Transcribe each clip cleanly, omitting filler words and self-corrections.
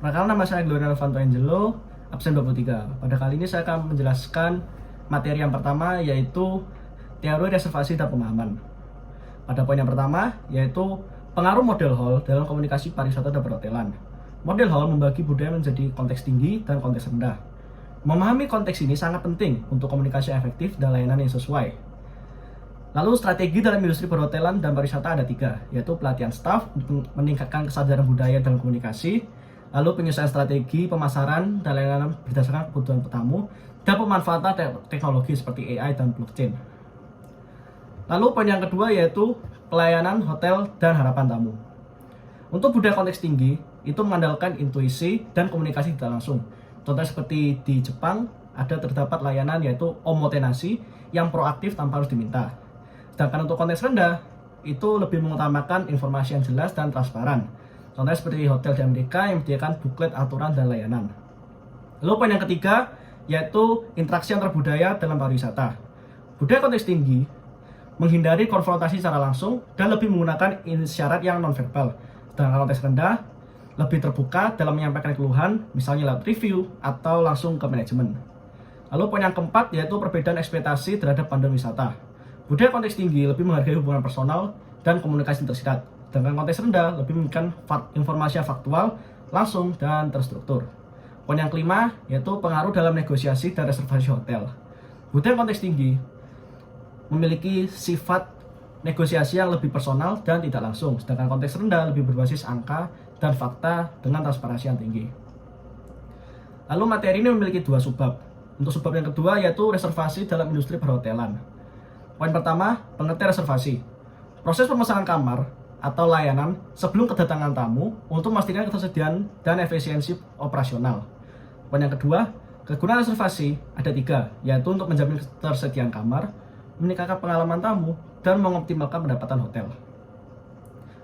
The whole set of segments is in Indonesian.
Perkenalkan, nama saya Gloria Novanto Angelo, absen 23. Pada kali ini saya akan menjelaskan materi yang pertama, yaitu teori reservasi dan pemahaman. Pada poin yang pertama, yaitu pengaruh model Hall dalam komunikasi pariwisata dan perhotelan. Model Hall membagi budaya menjadi konteks tinggi dan konteks rendah. Memahami konteks ini sangat penting untuk komunikasi efektif dan layanan yang sesuai. Lalu strategi dalam industri perhotelan dan pariwisata ada 3, yaitu pelatihan staf untuk meningkatkan kesadaran budaya dalam komunikasi, lalu penyesuaian strategi pemasaran dan layanan berdasarkan kebutuhan tamu, dan pemanfaatan teknologi seperti AI dan blockchain. Lalu poin yang kedua yaitu pelayanan hotel dan harapan tamu. Untuk budaya konteks tinggi, itu mengandalkan intuisi dan komunikasi tidak langsung. Contoh seperti di Jepang, ada terdapat layanan yaitu omotenashi yang proaktif tanpa harus diminta. Sedangkan untuk konteks rendah, itu lebih mengutamakan informasi yang jelas dan transparan. Contohnya seperti hotel di Amerika yang menyediakan buklet aturan dan layanan. Lalu poin yang ketiga, yaitu interaksi antar budaya dalam pariwisata. Budaya konteks tinggi menghindari konfrontasi secara langsung dan lebih menggunakan isyarat yang nonverbal. Sedangkan konteks rendah lebih terbuka dalam menyampaikan keluhan, misalnya lewat review atau langsung ke manajemen. Lalu poin yang keempat, yaitu perbedaan ekspektasi terhadap panduan wisata. Budaya konteks tinggi lebih menghargai hubungan personal dan komunikasi tersirat. Sedangkan konteks rendah lebih memberikan informasi yang faktual, langsung, dan terstruktur. Poin yang kelima, yaitu pengaruh dalam negosiasi dan reservasi hotel. Budaya konteks tinggi memiliki sifat negosiasi yang lebih personal dan tidak langsung, sedangkan konteks rendah lebih berbasis angka dan fakta dengan transparansi yang tinggi. Lalu materi ini memiliki 2 subbab. Untuk subbab yang kedua yaitu reservasi dalam industri perhotelan. Poin pertama, pengertian reservasi. Proses pemesanan kamar atau layanan sebelum kedatangan tamu untuk memastikan ketersediaan dan efisiensi operasional. Poin yang kedua, kegunaan reservasi ada 3, yaitu untuk menjamin ketersediaan kamar, meningkatkan pengalaman tamu, dan mengoptimalkan pendapatan hotel.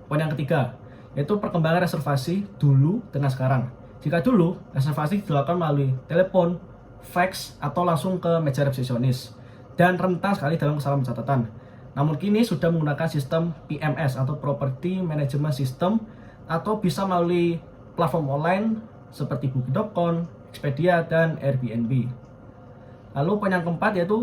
Poin yang ketiga, yaitu perkembangan reservasi dulu dengan sekarang. Jika dulu, reservasi dilakukan melalui telepon, fax, atau langsung ke meja resepsionis, dan rentan sekali dalam kesalahan pencatatan. Namun kini sudah menggunakan sistem PMS atau Property Management System, atau bisa melalui platform online seperti Booking.com, Expedia, dan Airbnb. Lalu poin yang keempat yaitu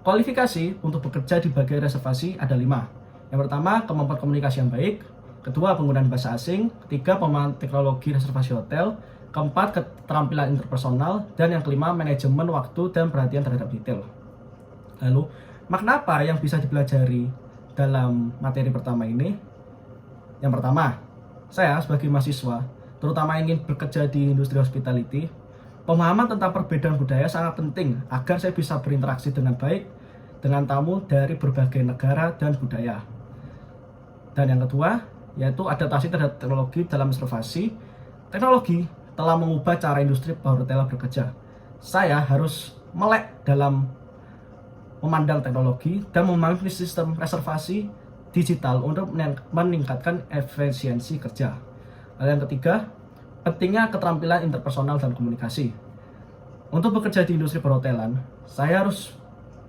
kualifikasi untuk bekerja di bagian reservasi ada 5. Yang pertama, kemampuan komunikasi yang baik. Kedua, penggunaan bahasa asing. Ketiga, pemahaman teknologi reservasi hotel. Keempat, keterampilan interpersonal. Dan yang kelima, manajemen waktu dan perhatian terhadap detail. Lalu, makna apa yang bisa dipelajari dalam materi pertama ini? Yang pertama, saya sebagai mahasiswa, terutama ingin bekerja di industri hospitality, pemahaman tentang perbedaan budaya sangat penting agar saya bisa berinteraksi dengan baik dengan tamu dari berbagai negara dan budaya. Dan yang kedua, yaitu adaptasi terhadap teknologi dalam reservasi. Teknologi telah mengubah cara industri perhotelan bekerja. Saya harus melek dalam memandang teknologi dan memahami sistem reservasi digital untuk meningkatkan efisiensi kerja. Lalu yang ketiga, pentingnya keterampilan interpersonal dan komunikasi. Untuk bekerja di industri perhotelan, saya harus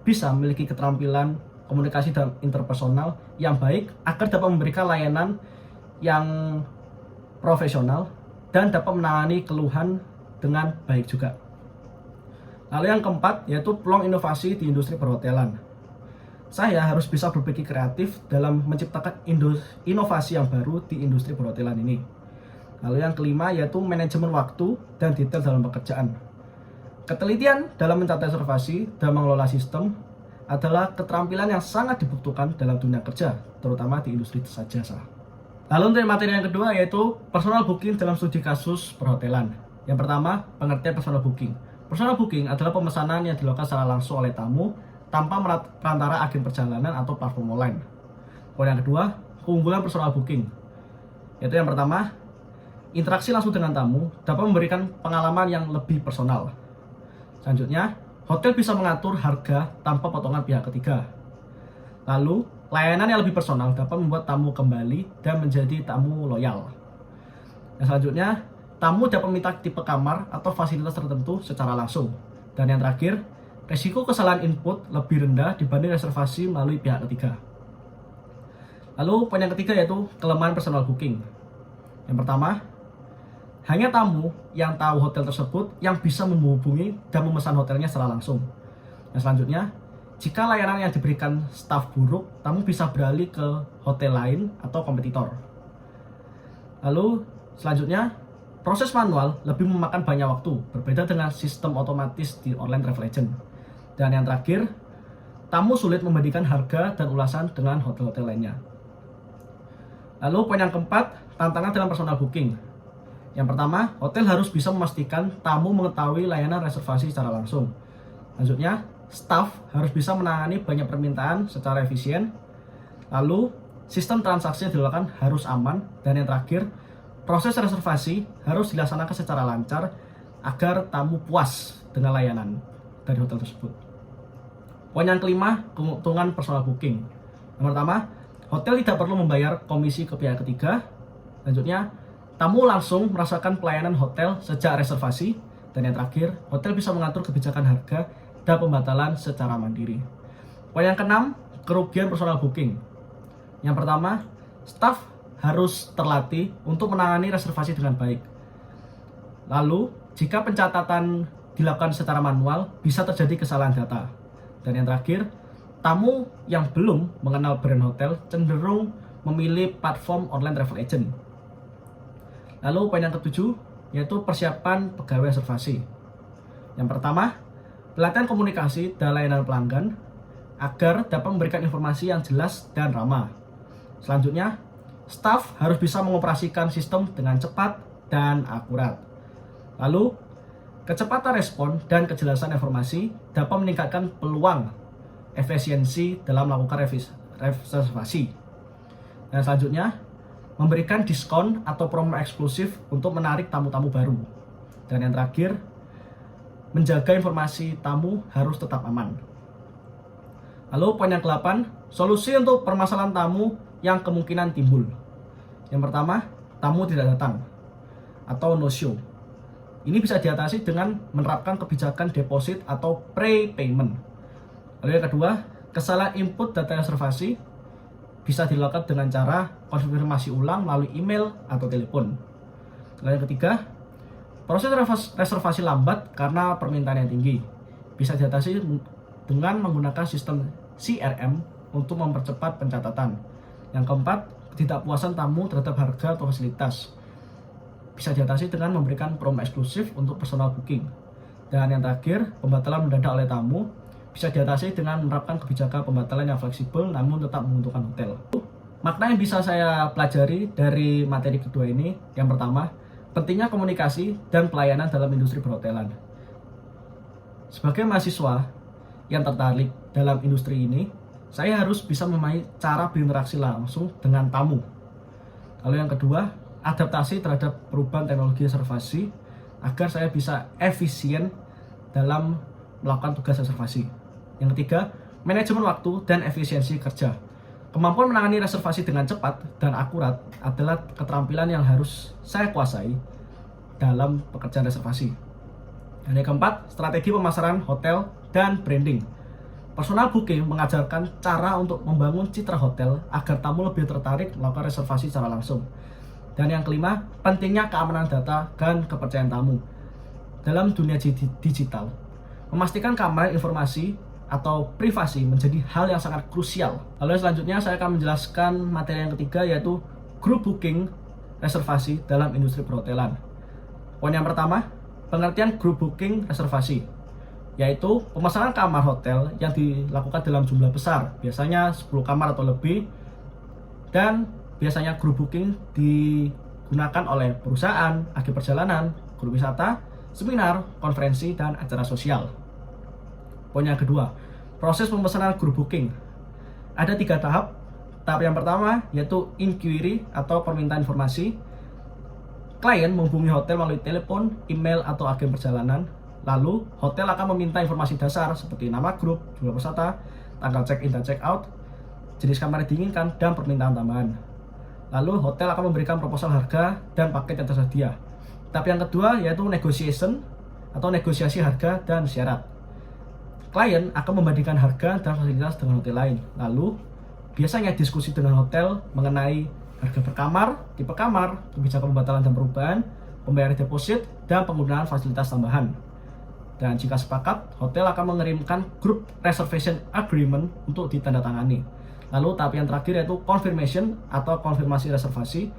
bisa memiliki keterampilan komunikasi dan interpersonal yang baik agar dapat memberikan layanan yang profesional dan dapat menangani keluhan dengan baik juga. Lalu yang keempat yaitu peluang inovasi di industri perhotelan. Saya harus bisa berpikir kreatif dalam menciptakan inovasi yang baru di industri perhotelan ini. Lalu yang kelima yaitu manajemen waktu dan detail dalam pekerjaan. Ketelitian dalam mencatat reservasi dan mengelola sistem adalah keterampilan yang sangat dibutuhkan dalam dunia kerja, terutama di industri jasa. Lalu untuk materi yang kedua yaitu personal booking dalam studi kasus perhotelan. Yang pertama, pengertian personal booking. Personal booking adalah pemesanan yang dilakukan secara langsung oleh tamu tanpa perantara agen perjalanan atau platform online. Poin yang kedua, keunggulan personal booking. Yaitu yang pertama, interaksi langsung dengan tamu dapat memberikan pengalaman yang lebih personal. Selanjutnya, hotel bisa mengatur harga tanpa potongan pihak ketiga. Lalu, layanan yang lebih personal dapat membuat tamu kembali dan menjadi tamu loyal. Yang selanjutnya, tamu dapat meminta tipe kamar atau fasilitas tertentu secara langsung. Dan yang terakhir, risiko kesalahan input lebih rendah dibanding reservasi melalui pihak ketiga. Lalu poin yang ketiga yaitu kelemahan personal booking. Yang pertama, hanya tamu yang tahu hotel tersebut yang bisa menghubungi dan memesan hotelnya secara langsung. Yang selanjutnya, jika layanan yang diberikan staf buruk, tamu bisa beralih ke hotel lain atau kompetitor. Lalu selanjutnya, proses manual lebih memakan banyak waktu, berbeda dengan sistem otomatis di online travel agent. Dan yang terakhir, tamu sulit membandingkan harga dan ulasan dengan hotel-hotel lainnya. Lalu poin yang keempat, tantangan dalam personal booking. Yang pertama, hotel harus bisa memastikan tamu mengetahui layanan reservasi secara langsung. Selanjutnya, staf harus bisa menangani banyak permintaan secara efisien. Lalu, sistem transaksi yang dilakukan harus aman. Dan yang terakhir, proses reservasi harus dilaksanakan secara lancar agar tamu puas dengan layanan dari hotel tersebut. Poin yang kelima, keuntungan personal booking. Yang pertama, hotel tidak perlu membayar komisi ke pihak ketiga. Selanjutnya, tamu langsung merasakan pelayanan hotel sejak reservasi. Dan yang terakhir, hotel bisa mengatur kebijakan harga dan pembatalan secara mandiri. Poin yang keenam, kerugian personal booking. Yang pertama, staf harus terlatih untuk menangani reservasi dengan baik. Lalu, jika pencatatan dilakukan secara manual, bisa terjadi kesalahan data. Dan yang terakhir, tamu yang belum mengenal brand hotel cenderung memilih platform online travel agent. Lalu poin yang ketujuh, yaitu persiapan pegawai reservasi. Yang pertama, pelatihan komunikasi dan layanan pelanggan agar dapat memberikan informasi yang jelas dan ramah. Selanjutnya, staf harus bisa mengoperasikan sistem dengan cepat dan akurat. Lalu, kecepatan respon dan kejelasan informasi dapat meningkatkan peluang efisiensi dalam melakukan reservasi. Dan selanjutnya, memberikan diskon atau promo eksklusif untuk menarik tamu-tamu baru. Dan yang terakhir, menjaga informasi tamu harus tetap aman. Lalu poin yang ke-8, solusi untuk permasalahan tamu yang kemungkinan timbul. Yang pertama, tamu tidak datang atau no show. Ini bisa diatasi dengan menerapkan kebijakan deposit atau prepayment. Lalu yang kedua, kesalahan input data reservasi bisa dilakukan dengan cara konfirmasi ulang melalui email atau telepon. Lalu yang ketiga, proses reservasi lambat karena permintaan yang tinggi. Bisa diatasi dengan menggunakan sistem CRM untuk mempercepat pencatatan. Yang keempat, ketidakpuasan tamu terhadap harga atau fasilitas. Bisa diatasi dengan memberikan promo eksklusif untuk personal booking. Dan yang terakhir, pembatalan mendadak oleh tamu bisa diatasi dengan menerapkan kebijakan pembatalan yang fleksibel namun tetap menguntungkan hotel. Makna yang bisa saya pelajari dari materi kedua ini, yang pertama, pentingnya komunikasi dan pelayanan dalam industri perhotelan. Sebagai mahasiswa yang tertarik dalam industri ini, saya harus bisa memahami cara berinteraksi langsung dengan tamu. Lalu yang kedua, adaptasi terhadap perubahan teknologi reservasi agar saya bisa efisien dalam melakukan tugas reservasi. Yang ketiga, manajemen waktu dan efisiensi kerja. Kemampuan menangani reservasi dengan cepat dan akurat adalah keterampilan yang harus saya kuasai dalam pekerjaan reservasi. Dan yang keempat, strategi pemasaran hotel dan branding. Personal booking mengajarkan cara untuk membangun citra hotel agar tamu lebih tertarik melakukan reservasi secara langsung. Dan yang kelima, pentingnya keamanan data dan kepercayaan tamu. Dalam dunia digital, memastikan keamanan informasi atau privasi menjadi hal yang sangat krusial. Lalu selanjutnya saya akan menjelaskan materi yang ketiga, yaitu group booking reservasi dalam industri perhotelan. Poin yang pertama, pengertian group booking reservasi, yaitu pemesanan kamar hotel yang dilakukan dalam jumlah besar, biasanya 10 kamar atau lebih, dan biasanya group booking digunakan oleh perusahaan, agen perjalanan, grup wisata, seminar, konferensi, dan acara sosial. Poin yang kedua, proses pemesanan group booking. Ada 3 tahap. Tahap yang pertama yaitu inquiry atau permintaan informasi. Klien menghubungi hotel melalui telepon, email, atau agen perjalanan. Lalu, hotel akan meminta informasi dasar seperti nama grup, jumlah peserta, tanggal check-in dan check-out, jenis kamar yang diinginkan, dan permintaan tambahan. Lalu, hotel akan memberikan proposal harga dan paket yang tersedia. Tahap yang kedua yaitu negotiation atau negosiasi harga dan syarat. Klien akan membandingkan harga dan fasilitas dengan hotel lain. Lalu, biasanya diskusi dengan hotel mengenai harga per kamar, tipe kamar, kebijakan pembatalan dan perubahan, pembayaran deposit, dan penggunaan fasilitas tambahan. Dan jika sepakat, hotel akan mengirimkan group reservation agreement untuk ditandatangani. Lalu tahap yang terakhir yaitu confirmation atau konfirmasi reservasi.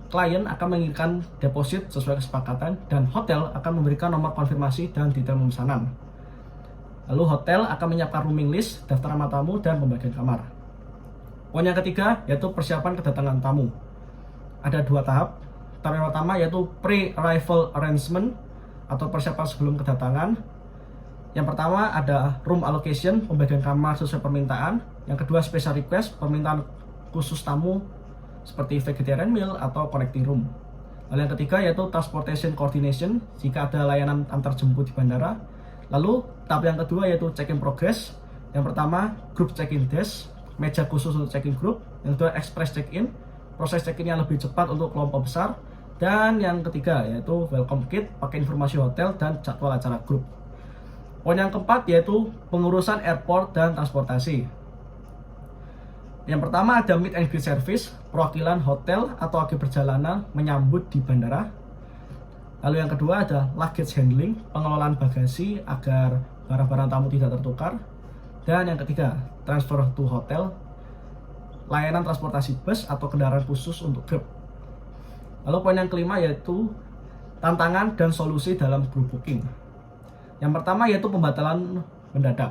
Klien akan mengirimkan deposit sesuai kesepakatan dan hotel akan memberikan nomor konfirmasi dan detail pemesanan. Lalu hotel akan menyiapkan rooming list, daftar nama tamu, dan pembagian kamar. Poin yang ketiga yaitu persiapan kedatangan tamu. Ada 2 tahap. Tahap yang pertama yaitu pre-arrival arrangement atau persiapan sebelum kedatangan. Yang pertama ada room allocation, pembagian kamar sesuai permintaan. Yang kedua special request, permintaan khusus tamu seperti vegetarian meal atau connecting room. Lalu yang ketiga yaitu transportation coordination, jika ada layanan antar jemput di bandara. Lalu tahap yang kedua yaitu check-in progress. Yang pertama group check-in desk, meja khusus untuk check-in group. Yang kedua express check-in, proses check-in yang lebih cepat untuk kelompok besar. Dan yang ketiga yaitu welcome kit, pakai informasi hotel dan jadwal acara grup. Poin yang keempat yaitu pengurusan airport dan transportasi. Yang pertama ada meet and greet service, perwakilan hotel atau agen perjalanan menyambut di bandara. Lalu yang kedua ada luggage handling, pengelolaan bagasi agar barang-barang tamu tidak tertukar. Dan yang ketiga transfer to hotel, layanan transportasi bus atau kendaraan khusus untuk grup. Lalu poin yang kelima yaitu tantangan dan solusi dalam group booking. Yang pertama yaitu pembatalan mendadak.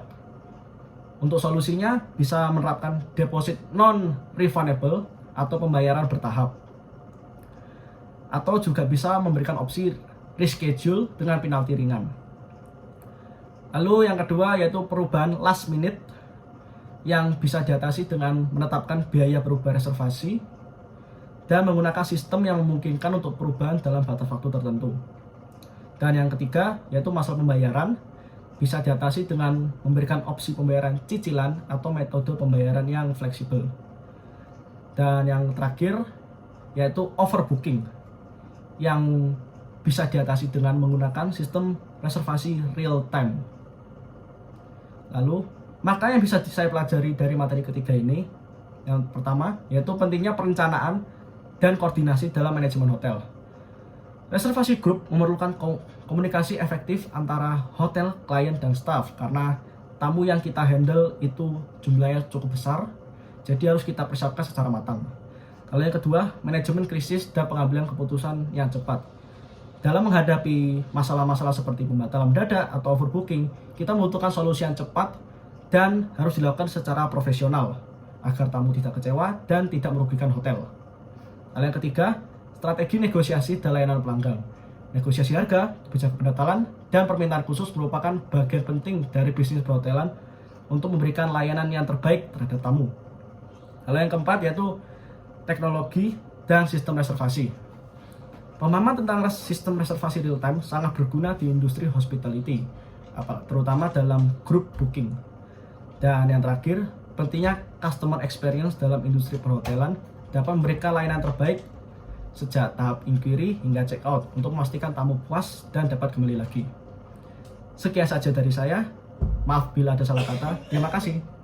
Untuk solusinya bisa menerapkan deposit non-refundable atau pembayaran bertahap. Atau juga bisa memberikan opsi reschedule dengan penalti ringan. Lalu yang kedua yaitu perubahan last minute yang bisa diatasi dengan menetapkan biaya perubahan reservasi dan menggunakan sistem yang memungkinkan untuk perubahan dalam batas waktu tertentu. Dan yang ketiga yaitu masalah pembayaran bisa diatasi dengan memberikan opsi pembayaran cicilan atau metode pembayaran yang fleksibel. Dan yang terakhir yaitu overbooking yang bisa diatasi dengan menggunakan sistem reservasi real time. Lalu maka yang bisa saya pelajari dari materi ketiga ini, yang pertama yaitu pentingnya perencanaan dan koordinasi dalam manajemen hotel. Reservasi grup memerlukan komunikasi efektif antara hotel, klien, dan staff karena tamu yang kita handle itu jumlahnya cukup besar, jadi harus kita persiapkan secara matang. Lalu yang kedua, manajemen krisis dan pengambilan keputusan yang cepat. Dalam menghadapi masalah-masalah seperti pembatalan mendadak atau overbooking, kita membutuhkan solusi yang cepat dan harus dilakukan secara profesional agar tamu tidak kecewa dan tidak merugikan hotel. Lalu yang ketiga, strategi negosiasi dan layanan pelanggan. Negosiasi harga, kebijakan pendaftaran, dan permintaan khusus merupakan bagian penting dari bisnis perhotelan untuk memberikan layanan yang terbaik terhadap tamu. Lalu yang keempat yaitu teknologi dan sistem reservasi. Pemahaman tentang sistem reservasi real time sangat berguna di industri hospitality, terutama dalam group booking. Dan yang terakhir, pentingnya customer experience dalam industri perhotelan dapat memberikan layanan terbaik sejak tahap inquiry hingga check out untuk memastikan tamu puas dan dapat kembali lagi. Sekian saja dari saya. Maaf bila ada salah kata. Terima kasih.